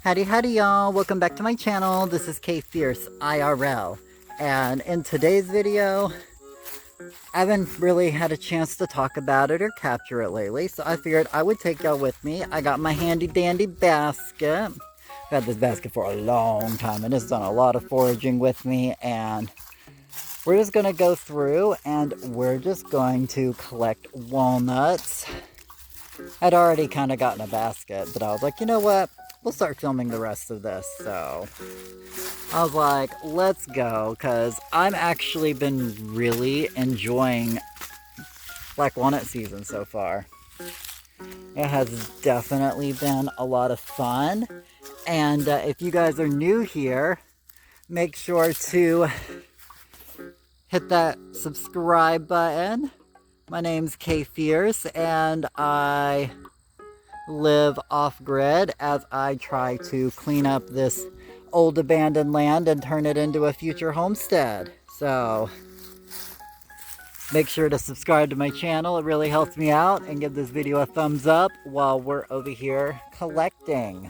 Howdy howdy y'all, welcome back to my channel. This is Kfierce IRL, and in today's video I haven't really had a chance to talk about it or capture it lately, so I figured I would take y'all with me. I got my handy dandy basket. I've had this basket for a long time and it's done a lot of foraging with me, and we're just gonna go through and we're just going to collect walnuts. I'd already kind of gotten a basket, but I was like, you know what? We'll start filming the rest of this. So I was like, let's go, because I've actually been really enjoying Black Walnut season so far. It has definitely been a lot of fun. And if you guys are new here, make sure to hit that subscribe button. My name's Kfierce, and I live off-grid as I try to clean up this old abandoned land and turn it into a future homestead. So make sure to subscribe to my channel. It really helps me out, and give this video a thumbs up while we're over here collecting.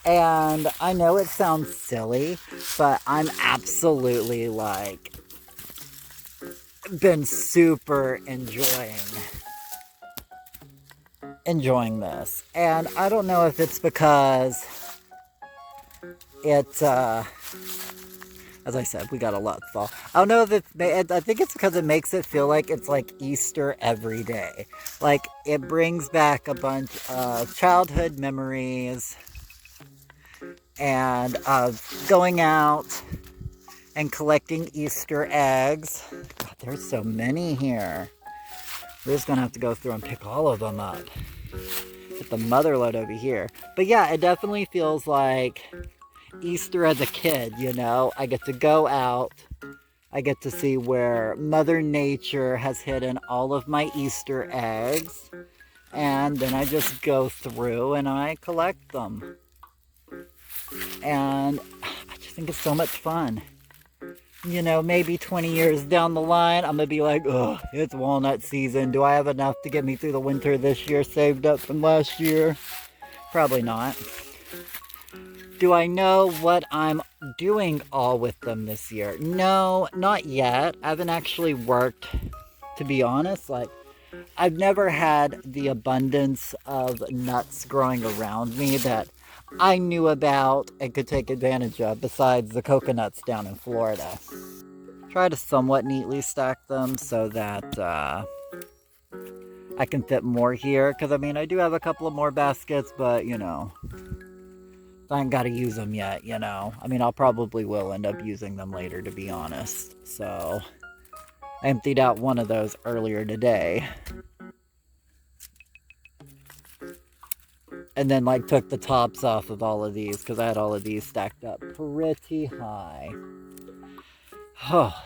And I know it sounds silly, but I'm absolutely like been super enjoying this. And I don't know if it's because it as I said, we got a lot of fall. I don't know if I think it's because it makes it feel like it's like Easter every day. Like, it brings back a bunch of childhood memories and of going out and collecting Easter eggs. God, there's so many here. We're just gonna have to go through and pick all of them up. Get the mother load over here. But yeah, it definitely feels like Easter as a kid, you know? I get to go out. I get to see where Mother Nature has hidden all of my Easter eggs. And then I just go through and I collect them. And I just think it's so much fun. You know, maybe 20 years down the line, I'm going to be like, ugh, it's walnut season. Do I have enough to get me through the winter this year saved up from last year? Probably not. Do I know what I'm doing all with them this year? No, not yet. I haven't actually worked, to be honest. Like, I've never had the abundance of nuts growing around me that I knew about and could take advantage of, besides the coconuts down in Florida. Try to somewhat neatly stack them so that I can fit more here, because I mean, I do have a couple of more baskets, but you know, I ain't got to use them yet, you know. I mean, I'll probably will end up using them later, to be honest. So I emptied out one of those earlier today. And then, like, took the tops off of all of these, because I had all of these stacked up pretty high. Oh.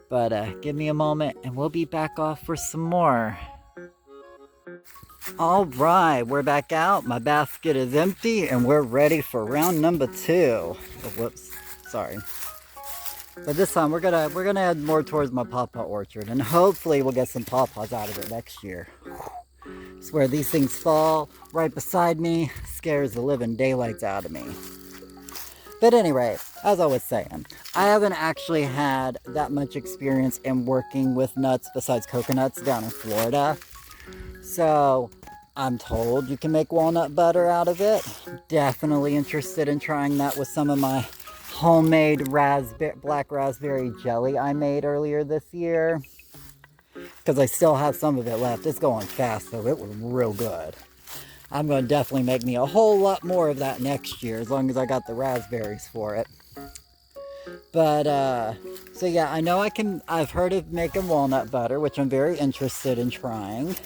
But give me a moment and we'll be back off for some more. Alright, we're back out. My basket is empty and we're ready for round number 2. Oh, whoops, sorry. But this time we're gonna head more towards my pawpaw orchard, and hopefully we'll get some pawpaws out of it next year. It's where these things fall right beside me, scares the living daylights out of me. But anyway, as I was saying, I haven't actually had that much experience in working with nuts besides coconuts down in Florida. So I'm told you can make walnut butter out of it. Definitely interested in trying that with some of my homemade black raspberry jelly I made earlier this year. Because I still have some of it left. It's going fast, though. It was real good. I'm going to definitely make me a whole lot more of that next year, as long as I got the raspberries for it. But, so yeah, I know I've heard of making walnut butter, which I'm very interested in trying.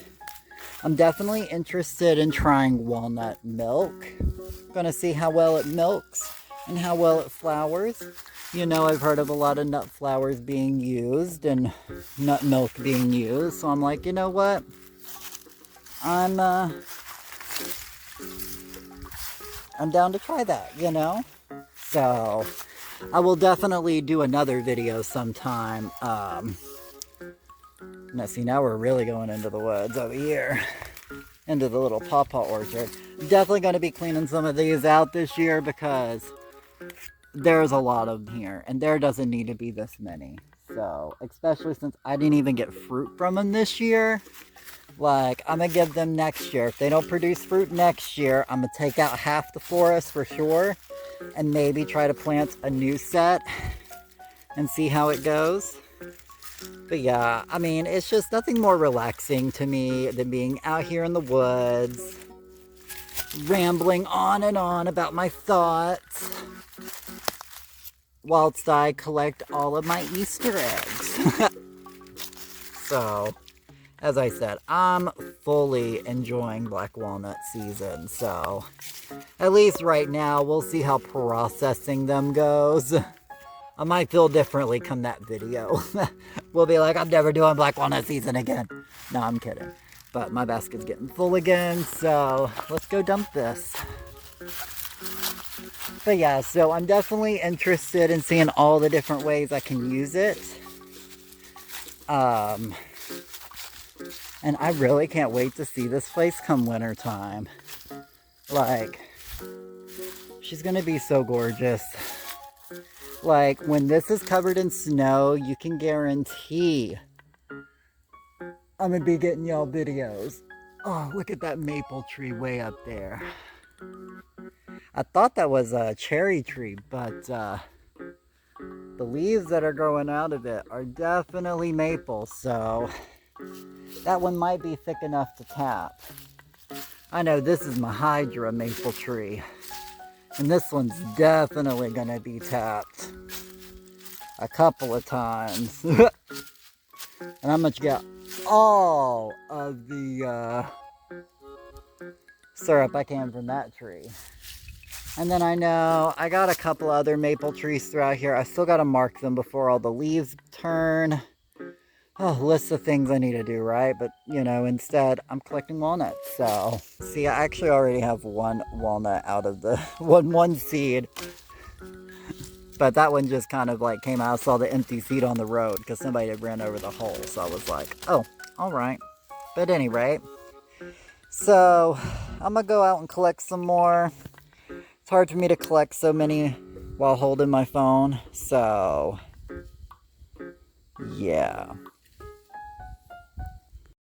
I'm definitely interested in trying walnut milk. Gonna see how well it milks and how well it flours. You know, I've heard of a lot of nut flours being used and nut milk being used. So I'm like, you know what? I'm down to try that, you know? So I will definitely do another video sometime. Now see, now we're really going into the woods over here. into the little pawpaw orchard. Definitely going to be cleaning some of these out this year because there's a lot of them here, and there doesn't need to be this many. So, especially since I didn't even get fruit from them this year, like, I'm going to give them next year. If they don't produce fruit next year, I'm going to take out half the forest for sure, and maybe try to plant a new set and see how it goes. But yeah, I mean, it's just nothing more relaxing to me than being out here in the woods, rambling on and on about my thoughts, whilst I collect all of my Easter eggs. So, as I said, I'm fully enjoying Black Walnut season, so at least right now, we'll see how processing them goes. I might feel differently come that video. We'll be like, I'm never doing Black Walnut season again. No, I'm kidding. But my basket's getting full again, so let's go dump this. But yeah, so I'm definitely interested in seeing all the different ways I can use it. And I really can't wait to see this place come winter time. Like, she's gonna be so gorgeous. Like, when this is covered in snow, you can guarantee I'm gonna be getting y'all videos. Oh, look at that maple tree way up there. I thought that was a cherry tree, but the leaves that are growing out of it are definitely maple, so that one might be thick enough to tap. I know this is my Hydra maple tree, and this one's definitely gonna be tapped a couple of times. And I'm gonna get all of the syrup I can from that tree. And then I know I got a couple other maple trees throughout here. I still gotta mark them before all the leaves turn. Oh, list of things I need to do, right? But, you know, instead, I'm collecting walnuts. So, see, I actually already have one walnut out of the one seed. But that one just kind of like came out. I saw the empty seed on the road because somebody had ran over the hole. So I was like, oh, all right. But at any rate, so I'm going to go out and collect some more. It's hard for me to collect so many while holding my phone. So, yeah.